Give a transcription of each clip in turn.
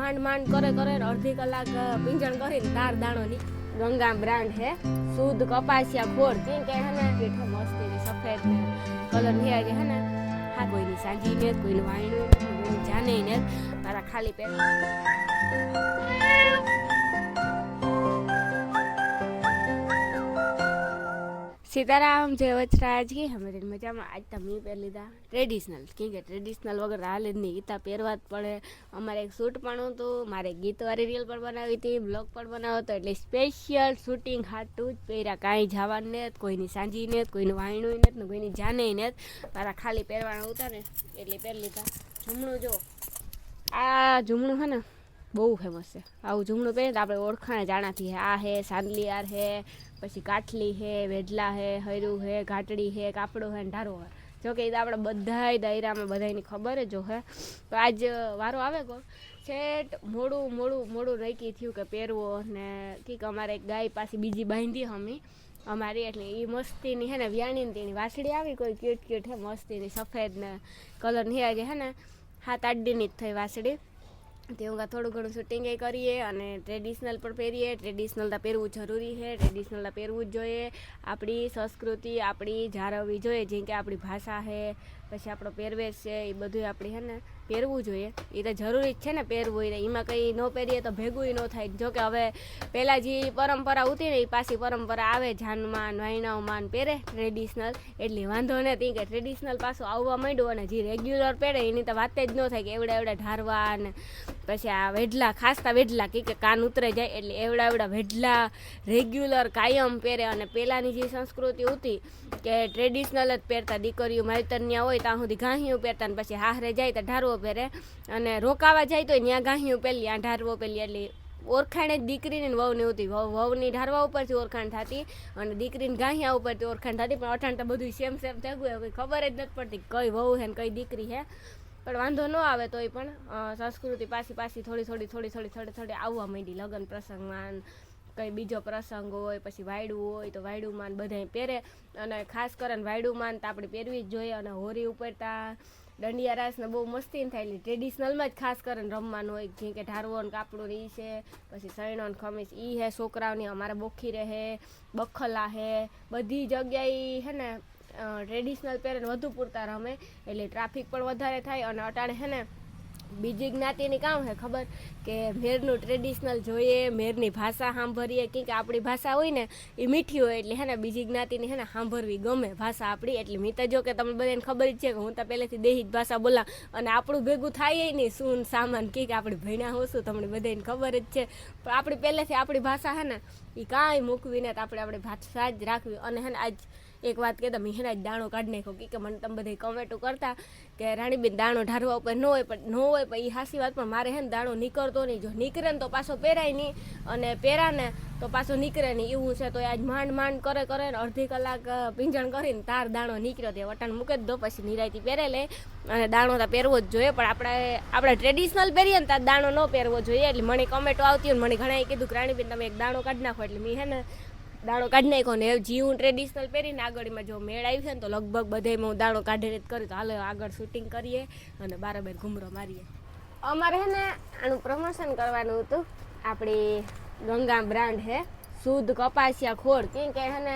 માંડ માંડ કરે અડધી કલાક પીંજણ કરીને તાર દાણોની ગંગા બ્રાન્ડ હે શુદ્ધ કપાસિયા ખોળ કે હે ને બેઠો મસ્તી સફેદ ને કલર ની આજે હે ને હા કોઈની સાંજી ને કોઈનું વાયણું કોઈનું જાને ને તારા ખાલી પેટ सीताराम जय वचराज की हमारे मजा में आज तमी પહેર લીધા ટ્રેડિશનલ કે ટ્રેડિશનલ વગર હાલે જ નહીં ગીતા પહેરવા જ પડે અમારે એક શૂટ પણ હતું મારે ગીતવાળી રીલ પણ બનાવી હતી બ્લોગ પણ બનાવ્યો હતો એટલે સ્પેશિયલ શૂટિંગ હાટું જ પહેર્યા કાંઈ જવાનું ને કોઈની સાંજી ને કોઈનું વાયણું ને કોઈની જાને ને મારા ખાલી પહેરવાના હતા ને એટલે પહેરી લીધા ઝુમણું જો આ ઝુમણું હે ને બહુ ફેમસ છે આવું ઝુમણું પહેરીએ તો આપણે ઓળખાણ જાણાથી હે આ હે સાંદલિયાર હે પછી કાઠલી હે વેઢલા હે હૈરું હે ઘાટડી હે કાપડું હે ઢારો હે જોકે એ તો આપણે બધાય દાયરામાં બધાની ખબર જ હે તો આજ વારો આવે કો છેટ મોડું રેકી થયું કે પહેરવો ને કંઈક અમારે એક ગાય પાછી બીજી બાંધી અમે અમારી એટલે એ મસ્તીની હે ને વ્યાણીને તેની વાસળી આવી કોઈ ક્યુટ હે મસ્તીની સફેદ ને કલરની આજે હે ને 7-8 દિનની જ થઈ વાસળી તેવું થોડું ઘણું શૂટિંગ કરીએ અને ટ્રેડિશનલ પણ પહેરીએ ટ્રેડિશનલ તો પહેરવું જરૂરી છે ટ્રેડિશનલ તો પહેરવું જ જોઈએ આપણી સંસ્કૃતિ આપણી જાળવવી જોઈએ જેમ કે આપણી ભાષા છે પછી આપણો પહેરવેશ છે એ બધું આપણી હે ને પહેરવું જોઈએ એ તો જરૂરી જ છે ને પહેરવું એને એમાં કંઈ ન પહેરીએ તો ભેગું ન થાય જોકે હવે પહેલાં જે પરંપરા હતી ને એ પાછી પરંપરા આવે જાનમાં વાયણાઓમાં પહેરે ટ્રેડિશનલ એટલે વાંધો નથી કે ટ્રેડિશનલ પાછું આવવા માંડ્યું અને જે રેગ્યુલર પહેરે એની તો વાત જ ન થાય કે એવડા ઢારવા ને પછી આ વેઢલા ખાસતા વેઢલા કે કાન ઉતરે જાય એટલે એવડા વેઢલા રેગ્યુલર કાયમ પહેરે અને પહેલાંની જે સંસ્કૃતિ હતી કે ટ્રેડિશનલ જ પહેરતા દીકરીઓ માલતન્યા હોય ત્યાં સુધી ગાંહિયું પહેરતા ને પછી હાહરે જાય તો ઢારવો પહેરે અને રોકાવા જાય તો ત્યાં ગાંહિયું પહેલી આ ઢારવો પહેલી એટલે ઓળખાણ જ દીકરીની વહુની હતી વહુની ઢારવા ઉપરથી ઓળખાણ થતી અને દીકરીની ગાંહિયા ઉપરથી ઓળખાણ થતી પણ અઠાણ તો બધું સેમ થઈ ગયું કંઈ ખબર જ નથી પડતી કઈ વહુ છે ને કઈ દીકરી છે પણ વાંધો ન આવે તોય પણ સંસ્કૃતિ પાછી થોડી આવવા માંડી લગ્ન પ્રસંગમાં કંઈ બીજો પ્રસંગ હોય પછી વાયડું હોય તો વાયડુંમાં બધાય પહેરે અને ખાસ કરીને વાયડુંમાં તો આપણે પહેરવી જ જોઈએ અને હોરી ઉપર દંડિયા રાસને બહુ મસ્તી થાય એટલે ટ્રેડિશનલમાં જ ખાસ કરીને રમવાનું હોય જેમ કે ઢારવો ને કાપડું એ છે પછી સૈણો ને ખમીસ એ હે છોકરાઓની અમારે બોખી રહે બખલા હે બધી જગ્યાએ હે ને ટ્રેડિશનલ પહેરીને વધુ પૂરતા રમે એટલે ટ્રાફિક પણ વધારે થાય અને અટાણે હે ને બીજી જ્ઞાતિની કામ છે ખબર કે મેરનું ટ્રેડિશનલ જોઈએ મેરની ભાષા સાંભળીએ કે આપણી ભાષા હોય ને એ મીઠી હોય એટલે હે ને બીજી જ્ઞાતિની હે ને સાંભળવી ગમે ભાષા આપણી એટલે મેં તો જો કે તમને બધાને ખબર જ છે કે હું તો પહેલેથી દેહી જ ભાષા બોલા અને આપણું ભેગું થાય નહીં શું સામાન કે આપણે ભણ્યા હોશું તમને બધાને ખબર જ છે પણ આપણી પહેલેથી આપણી ભાષા હે ને એ કાંઈ મૂકવી ને તો આપણે ભાષા જ રાખવી અને હે ને આજ એક વાત કહેતા મિહિના જ દાણો કાઢી નાખ્યો કે મને તમે બધા કમેન્ટો કરતા કે રાણીબેન દાણો ઢારવા ઉપર ન હોય પણ એ હાસી વાત પણ મારે હે ને દાણો નીકળતો નહીં જો નીકળે ને તો પાછો પહેરાય નહીં અને પહેરા ને તો પાછો નીકળે નહીં એવું છે તો આજ માંડ કરે ને અડધી કલાક પીંજણ કરીને તાર દાણો નીકળ્યો તે વટાણ મૂકે જ દો પછી નિરાયથી પહેરે લે અને દાણો તો પહેરવો જ જોઈએ પણ આપણે ટ્રેડિશનલ પહેરીએ ને ત્યાં દાણો ન પહેરવો જોઈએ એટલે મને કમેન્ટો આવતી હોય મને ઘણાએ કીધું કે રાણીબેન તમે એક દાણો કાઢી નાખો એટલે મેં હે ને દાણો કાઢી નાખ્યો ને જે હું ટ્રેડિશનલ પહેરીને આગળમાં જો મેળ આવી છે ને તો લગભગ બધામાં હું દાણો કાઢીને જ કરું તો હાલો આગળ શૂટિંગ કરીએ અને બારોબાર ઘૂમરો મારીએ અમારે હે ને આનું પ્રમોશન કરવાનું હતું આપણી ગંગા બ્રાન્ડ હે શુદ્ધ કપાસિયા ખોળ કેમ કે હે ને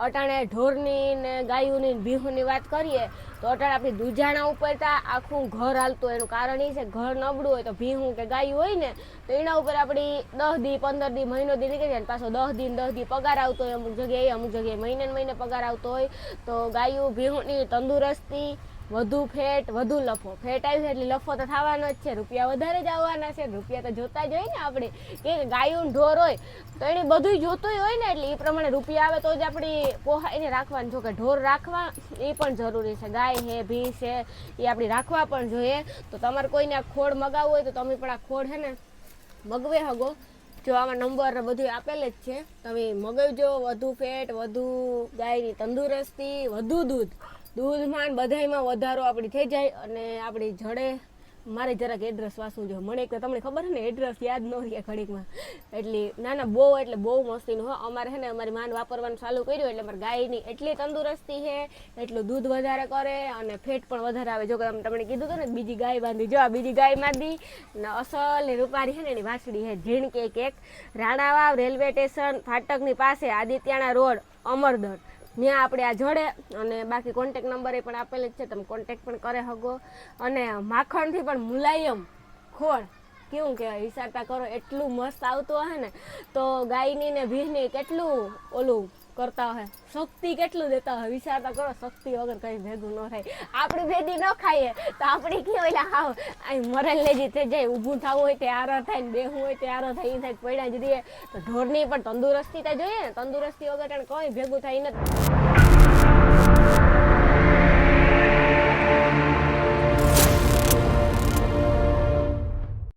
અટાણે ઢોરની ને ગાયુંની ને ભીહુની વાત કરીએ તો અટાણે આપણી દૂજાણા ઉપર આખું ઘર હાલતું એનું કારણ એ છે ઘર નબળું હોય તો ભીહું કે ગાયું હોય ને તો એના ઉપર આપણી 10 દી 15 દી મહિનો દી નીકળી જાય ને પાછો 10 દી પગાર આવતો હોય અમુક જગ્યાએ મહિને પગાર આવતો હોય તો ગાયું ભીહુંની તંદુરસ્તી વધુ ફેટ વધુ લફો ફેટ આવી એટલે લફો તો થવાનો જ છે રૂપિયા વધારે જ આવવાના છે રૂપિયા તો જોતા જ હોય ને આપણે કે ગાયું ઢોર હોય તો એને બધું જોતું હોય ને એટલે એ પ્રમાણે રૂપિયા આવે તો જ આપણી પોહાઈને રાખવાનું જો કે ઢોર રાખવા એ પણ જરૂરી છે ગાય છે ભીંસ છે એ આપણે રાખવા પણ જોઈએ તો તમારે કોઈને આ ખોળ મગાવવું હોય તો તમે પણ આ ખોળ છે ને મગવે હગો જો આમાં નંબર બધું આપેલ જ છે તમે મગાવજો વધુ ફેટ વધુ ગાયની તંદુરસ્તી વધુ દૂધમાં બધામાં વધારો આપણી થઈ જાય અને આપણી જડે મારે જરાક એડ્રેસ વાંચવું જોઈએ. મને એક તો તમને ખબર છે ને એડ્રેસ યાદ ન રહે ઘડીકમાં. એટલે ના બહુ એટલે બહુ મસ્તીનું હો. અમારે છે ને અમારી માન વાપરવાનું ચાલુ કર્યું એટલે અમારી ગાયની એટલી તંદુરસ્તી છે, એટલું દૂધ વધારે કરે અને ફેટ પણ વધારે આવે. જો કે તમને કીધું હતું ને બીજી ગાય બાંધી, જો આ બીજી ગાય બાંધી ને અસલ રૂપારી છે ને એની વાછડી છે ઝીણકી એક. રાણાવાવ રેલવે સ્ટેશન ફાટકની પાસે આદિત્યાણા રોડ અમરદર ત્યાં આપણે આ જોડે. અને બાકી કોન્ટેક નંબર એ પણ આપેલ જ છે, તમે કોન્ટેક પણ કરે શકો. અને માખણથી પણ મુલાયમ ખોળ કેવું કહેવાય વિચારતા કરો, એટલું મસ્ત આવતું હશે ને. તો ગાયની ને ભીંની કેટલું ઓલું કરતા હોય, શક્તિ કેટલું દેતા હોય વિચારતા કરો. શક્તિ વગર કઈ ભેગું ન થાય. આપણી ભેદી ન ખાઈએ તો આપણી કેવાય હાવ અહીં મરેલ લેજી થઈ જાય. ઊભું થવું હોય તે આરો થાય ને બેહવું હોય તે આરો થાય. એ થાય પડ્યા જ રહીએ. તો ઢોરની પણ તંદુરસ્તી જોઈએ ને, તંદુરસ્તી વગર કોઈ ભેગું થાય નથી.